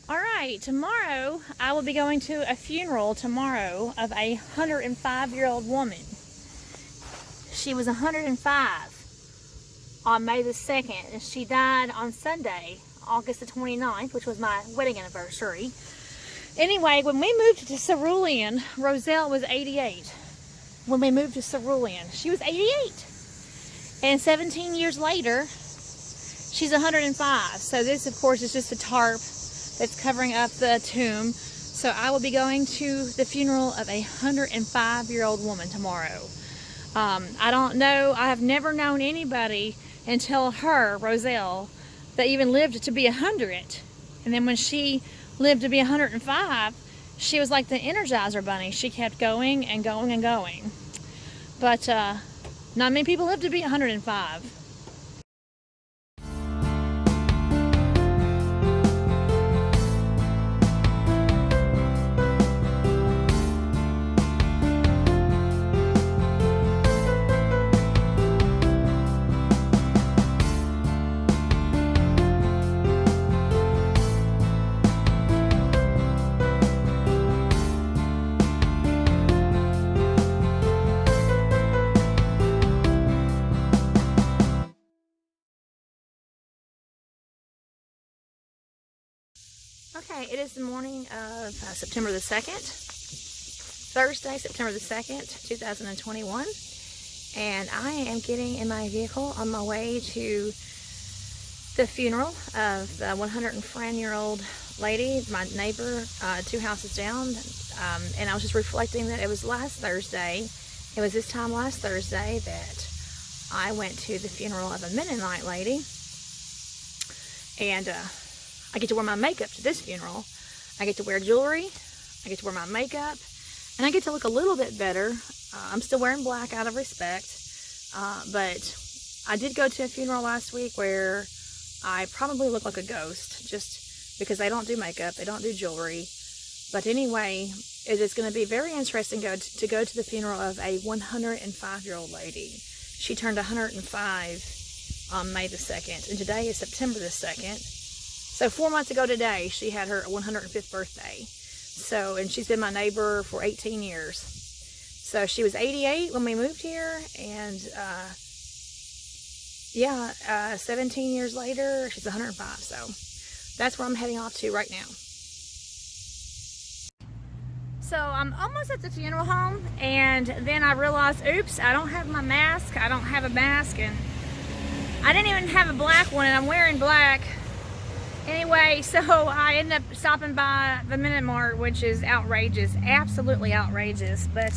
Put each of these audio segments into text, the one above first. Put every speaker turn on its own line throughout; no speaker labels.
All right, tomorrow I will be going to a funeral tomorrow of a 105-year-old woman. She was 105 on May the 2nd, and she died on Sunday, August the 29th, which was my wedding anniversary. Anyway, when we moved to Cerulean, Rozell was 88. When we moved to Cerulean, she was 88. And 17 years later, she's 105. So this, of course, is just a tarp that's covering up the tomb. So I will be going to the funeral of a 105-year-old woman tomorrow. I don't know, I have never known anybody until her, Rozell, that even lived to be 100. And then when she lived to be 105, she was like the Energizer Bunny. She kept going and going and going. But not many people live to be 105. Okay, it is the morning of September the 2nd, Thursday, September the 2nd, 2021, and I am getting in my vehicle on my way to the funeral of the 101-year-old lady, my neighbor, 2 houses down, and I was just reflecting that it was last Thursday, it was this time last Thursday that I went to the funeral of a Mennonite lady, and I get to wear my makeup to this funeral. I get to wear jewelry, I get to wear my makeup, and I get to look a little bit better. I'm still wearing black out of respect, but I did go to a funeral last week where I probably look like a ghost, just because they don't do makeup, they don't do jewelry. But anyway, it is going to be very interesting to go to the funeral of a 105-year-old lady. She turned 105 on May the 2nd, and today is September the 2nd. So 4 months ago today, she had her 105th birthday. So, and she's been my neighbor for 18 years. So she was 88 when we moved here, and 17 years later, she's 105. So that's where I'm heading off to right now. So I'm almost at the funeral home, and then I realized, oops, I don't have my mask. I don't have a mask, and I didn't even have a black one, and I'm wearing black. Anyway, so I ended up stopping by the Minute Mart, which is outrageous, absolutely outrageous. But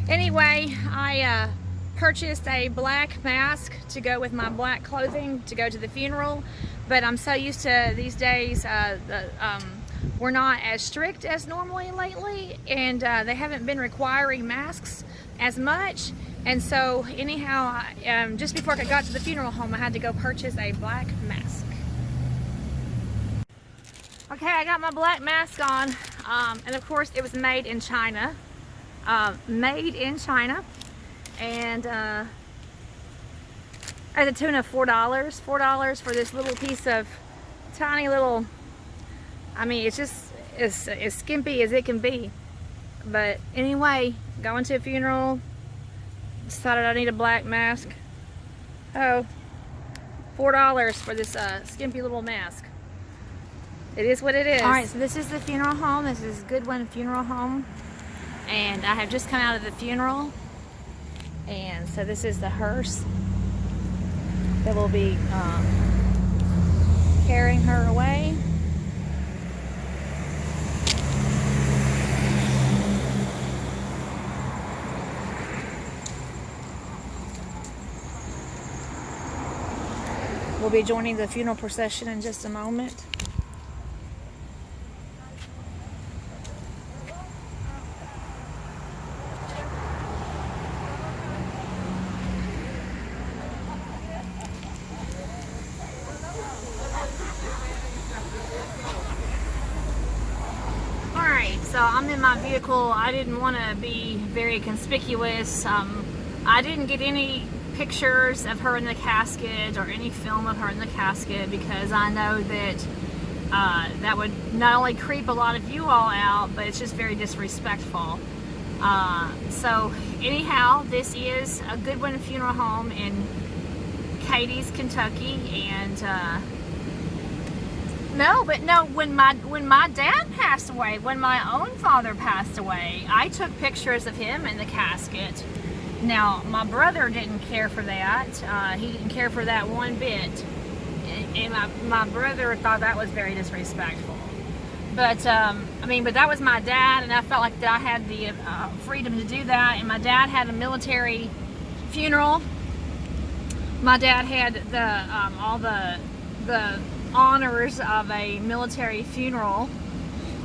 anyway, I purchased a black mask to go with my black clothing to go to the funeral. But I'm so used to these days, we're not as strict as normally lately, and they haven't been requiring masks as much. And so anyhow, just before I got to the funeral home, I had to go purchase a black mask. Okay, I got my black mask on, and of course it was made in China. Made in China. And at the tune of $4. $4 for this little piece of tiny little, I mean, it's just as skimpy as it can be. But anyway, going to a funeral, decided I need a black mask. Oh, $4 for this skimpy little mask. It is what it is. Alright, so this is the funeral home. This is Goodwin Funeral Home. And I have just come out of the funeral. And so this is the hearse that will be carrying her away. We'll be joining the funeral procession in just a moment. So I'm in my vehicle. I didn't want to be very conspicuous. I didn't get any pictures of her in the casket or any film of her in the casket because I know that that would not only creep a lot of you all out, but it's just very disrespectful. So anyhow, this is a Goodwin funeral home in Cadiz, Kentucky, and when my dad passed away, when my own father passed away, I took pictures of him in the casket. Now, my brother didn't care for that. He didn't care for that one bit. And my brother thought that was very disrespectful. But, but that was my dad, and I felt like that I had the freedom to do that. And my dad had a military funeral. My dad had all the honors of a military funeral,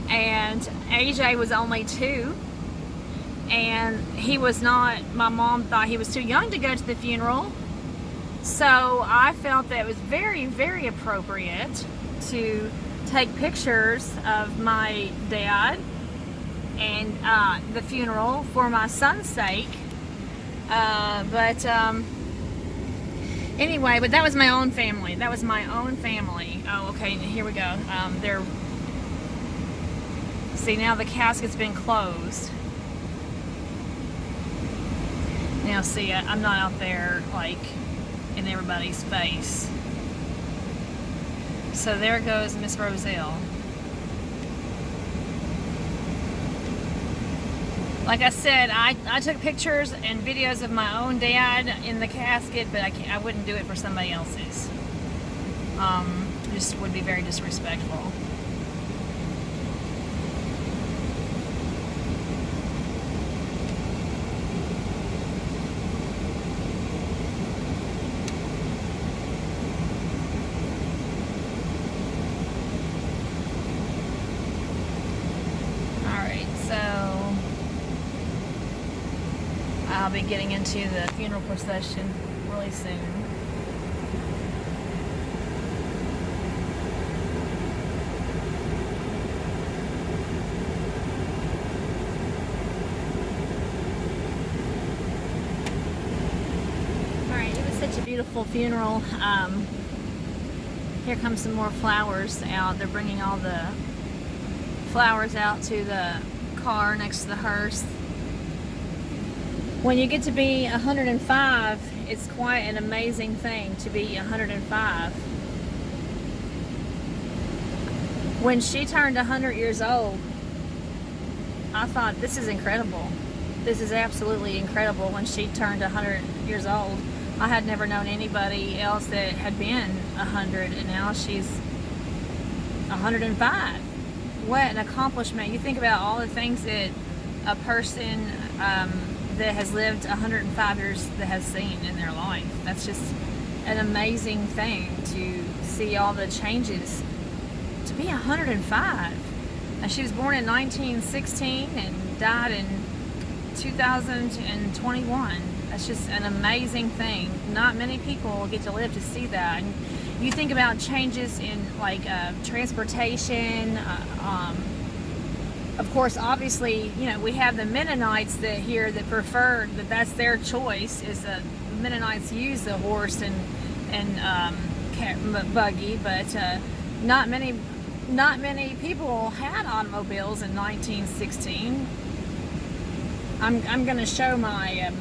and AJ was only 2. And he was not, my mom thought he was too young to go to the funeral. So I felt that it was very, very appropriate to take pictures of my dad and the funeral for my son's sake. Anyway, but that was my own family. That was my own family. Oh, okay, here we go. See, now the casket's been closed. Now, see, I'm not out there, like, in everybody's face. So there goes Miss Rozell. Like I said, I took pictures and videos of my own dad in the casket, but I wouldn't do it for somebody else's. Just would be very disrespectful. I'll be getting into the funeral procession really soon. Alright, it was such a beautiful funeral. Here comes some more flowers out. They're bringing all the flowers out to the car next to the hearse. When you get to be 105, it's quite an amazing thing to be 105. When she turned 100 years old, I thought, this is incredible. This is absolutely incredible. When she turned 100 years old, I had never known anybody else that had been 100, and now she's 105. What an accomplishment. You think about all the things that a person that has lived 105 years that has seen in their life. That's just an amazing thing to see all the changes. To be 105. And she was born in 1916 and died in 2021. That's just an amazing thing. Not many people get to live to see that. And you think about changes in like transportation, of course, obviously, you know, we have the Mennonites that here that prefer that that's their choice. Is the Mennonites use the horse and buggy, but not many people had automobiles in 1916. I'm going to show my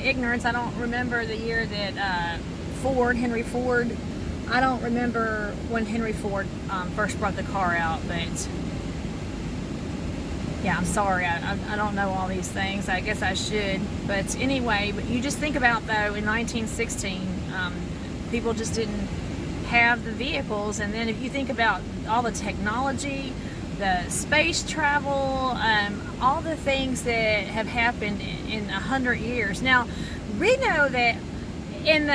ignorance. I don't remember the year that Henry Ford. I don't remember when Henry Ford first brought the car out, but. Yeah, I'm sorry, I don't know all these things. I guess I should. But anyway, but you just think about, though, in 1916, people just didn't have the vehicles. And then if you think about all the technology, the space travel, all the things that have happened in 100 years. Now, we know that in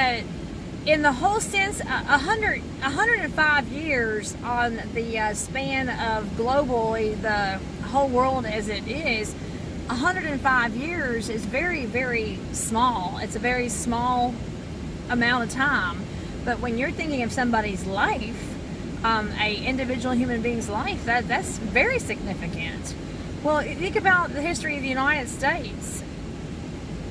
the whole sense, 105 years on the span of globally the whole world as it is, 105 years is very, very small. It's a very small amount of time. But when you're thinking of somebody's life, a individual human being's life, that's very significant. Well, think about the history of the United States.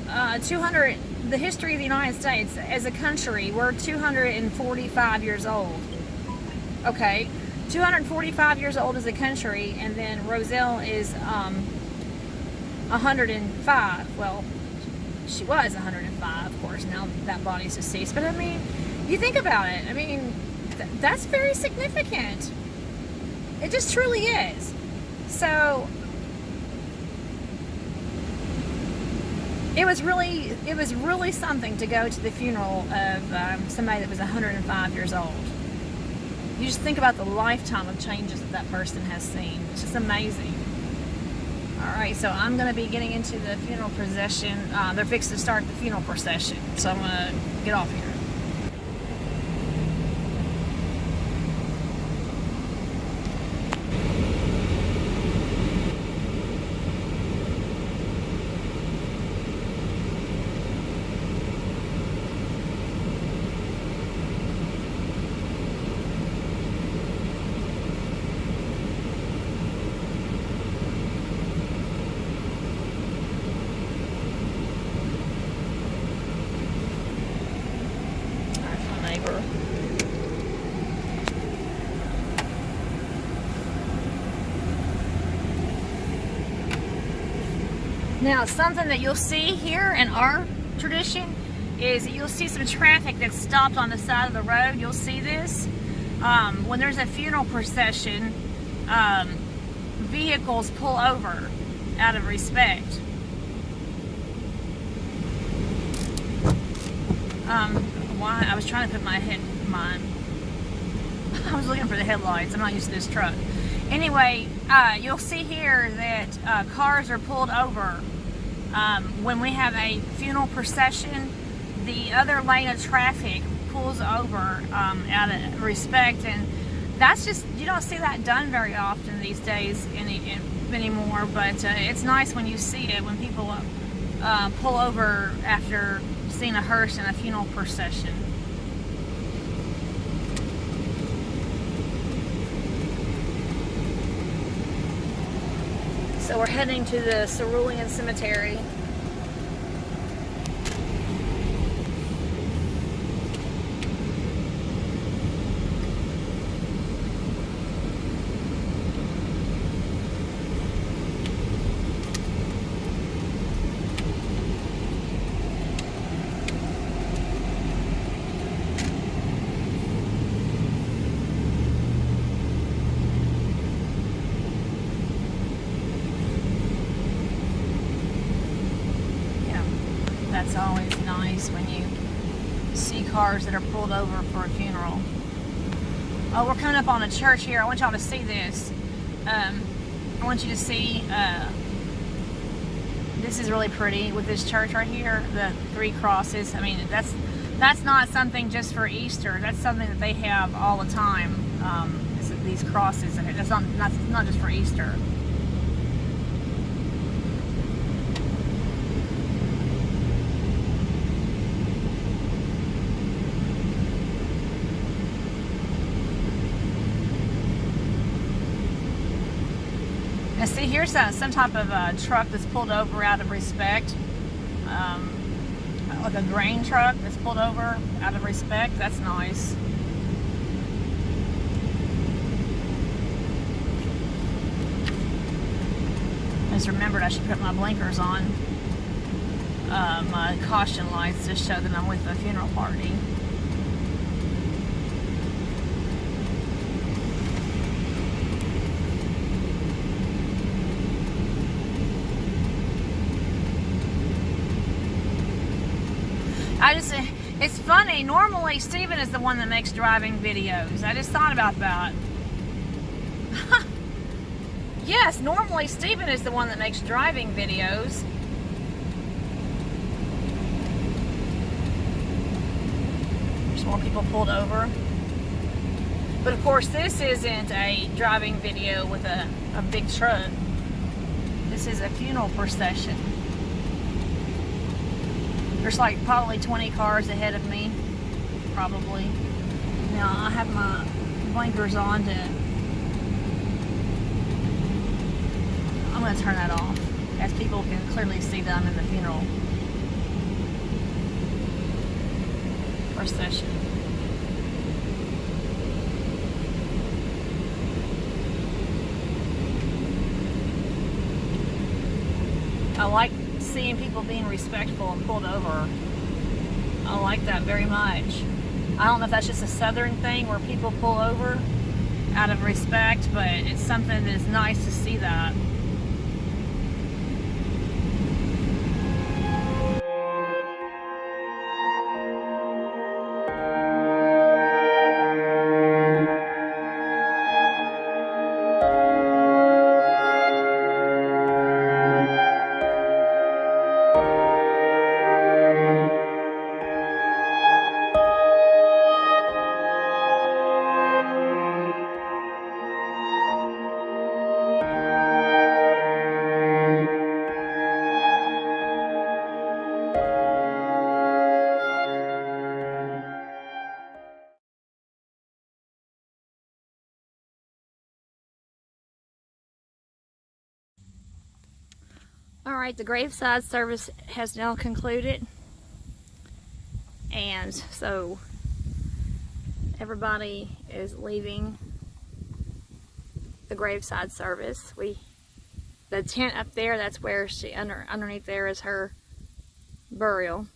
The history of the United States as a country, we're 245 years old. Okay, 245 years old as a country, and then Rozell is 105. Well, she was 105, of course. Now that body's deceased. But I mean, you think about it. I mean, that's very significant. It just truly is. So it was really something to go to the funeral of somebody that was 105 years old. You just think about the lifetime of changes that person has seen. It's just amazing. All right, so I'm going to be getting into the funeral procession. They're fixing to start the funeral procession, so I'm going to get off here. Now, something that you'll see here in our tradition is that you'll see some traffic that's stopped on the side of the road. You'll see this. When there's a funeral procession, vehicles pull over out of respect. Why? I was trying to put I was looking for the headlights. I'm not used to this truck. Anyway, you'll see here that cars are pulled over. When we have a funeral procession, the other lane of traffic pulls over out of respect, and that's just, you don't see that done very often these days anymore, but it's nice when you see it, when people pull over after seeing a hearse in a funeral procession. So we're heading to the Cerulean Cemetery. That's always nice when you see cars that are pulled over for a funeral. Oh, we're coming up on a church here. I want y'all to see this. I want you to see, this is really pretty with this church right here, the 3 crosses. I mean, that's not something just for Easter. That's something that they have all the time. These crosses. That's not just for Easter. Now see, here's some type of truck that's pulled over out of respect. Like a grain truck that's pulled over out of respect. That's nice. I just remembered I should put my blinkers on. My caution lights to show that I'm with a funeral party. It's funny, normally Stephen is the one that makes driving videos. I just thought about that. Yes, normally Stephen is the one that makes driving videos. There's more people pulled over. But of course this isn't a driving video with a big truck. This is a funeral procession. There's like probably 20 cars ahead of me, probably. Now I have my blinkers on I'm going to turn that off, as people can clearly see that I'm in the funeral procession. like seeing people being respectful and pulled over. I like that very much. I don't know if that's just a southern thing where people pull over out of respect, but it's something that's nice to see that. Alright, the graveside service has now concluded, and so everybody is leaving the graveside service. The tent up there, that's where underneath there is her burial.